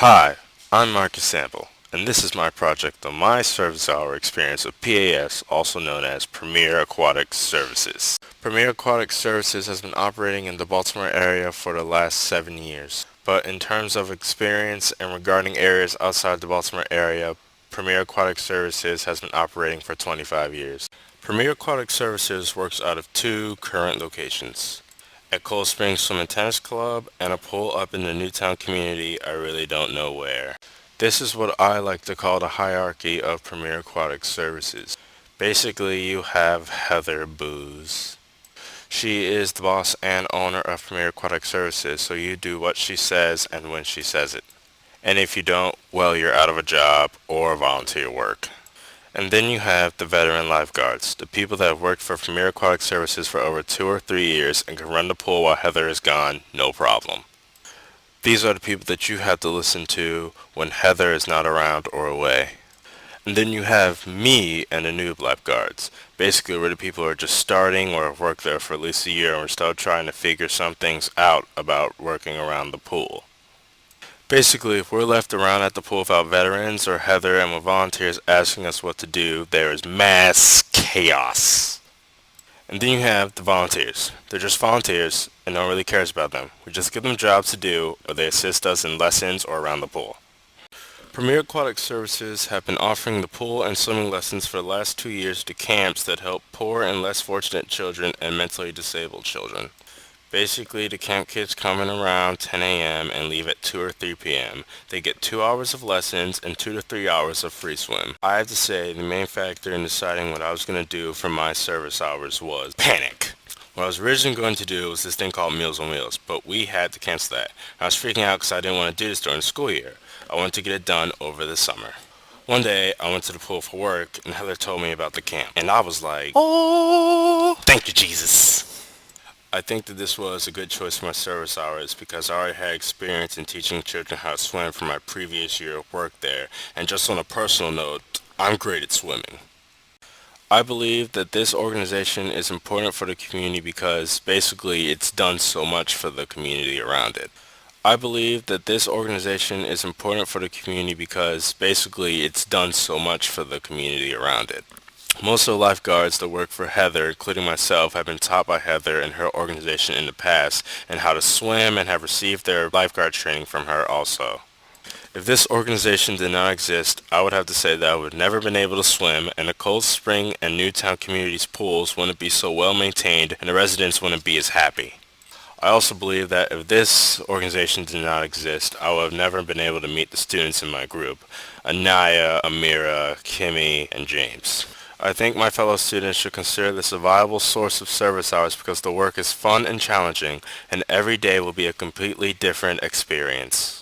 Hi, I'm Marcus Sample, and this is my project on my service hour experience of PAS, also known as Premier Aquatic Services. Premier Aquatic Services has been operating in the Baltimore area for the last 7 years, but in terms of experience and regarding areas outside the Baltimore area, Premier Aquatic Services has been operating for 25 years. Premier Aquatic Services works out of two current locations, a Cold Spring Swim and Tennis Club, and a pool up in the Newtown community. I really don't know where. This is what I like to call the hierarchy of Premier Aquatic Services. Basically, you have Heather Booz. She is the boss and owner of Premier Aquatic Services, so you do what she says and when she says it. And if you don't, well, you're out of a job or volunteer work. And then you have the veteran lifeguards, the people that have worked for Premier Aquatic Services for over 2 or 3 years and can run the pool while Heather is gone, no problem. These are the people that you have to listen to when Heather is not around or away. And then you have me and the noob lifeguards. Basically, we're the people who are just starting or have worked there for at least a year and we're still trying to figure some things out about working around the pool. Basically, if we're left around at the pool without veterans or Heather and with volunteers asking us what to do, there is mass chaos. And then you have the volunteers. They're just volunteers and no one really cares about them. We just give them jobs to do or they assist us in lessons or around the pool. Premier Aquatic Services have been offering the pool and swimming lessons for the last 2 years to camps that help poor and less fortunate children and mentally disabled children. Basically, the camp kids come in around 10 a.m. and leave at 2 or 3 p.m. They get 2 hours of lessons and 2 to 3 hours of free swim. I have to say, the main factor in deciding what I was going to do for my service hours was panic. What I was originally going to do was this thing called Meals on Wheels, but we had to cancel that. I was freaking out because I didn't want to do this during the school year. I wanted to get it done over the summer. One day, I went to the pool for work, and Heather told me about the camp. And I was like, oh, thank you, Jesus. I think that this was a good choice for my service hours because I already had experience in teaching children how to swim from my previous year of work there, and just on a personal note, I'm great at swimming. I believe that this organization is important for the community because basically it's done so much for the community around it. I believe that this organization is important for the community because basically it's done so much for the community around it. Most of the lifeguards that work for Heather, including myself, have been taught by Heather and her organization in the past and how to swim and have received their lifeguard training from her also. If this organization did not exist, I would have to say that I would have never been able to swim and the Cold Spring and Newtown communities' pools wouldn't be so well maintained and the residents wouldn't be as happy. I also believe that if this organization did not exist, I would have never been able to meet the students in my group, Anaya, Amira, Kimmy, and James. I think my fellow students should consider this a viable source of service hours because the work is fun and challenging, and every day will be a completely different experience.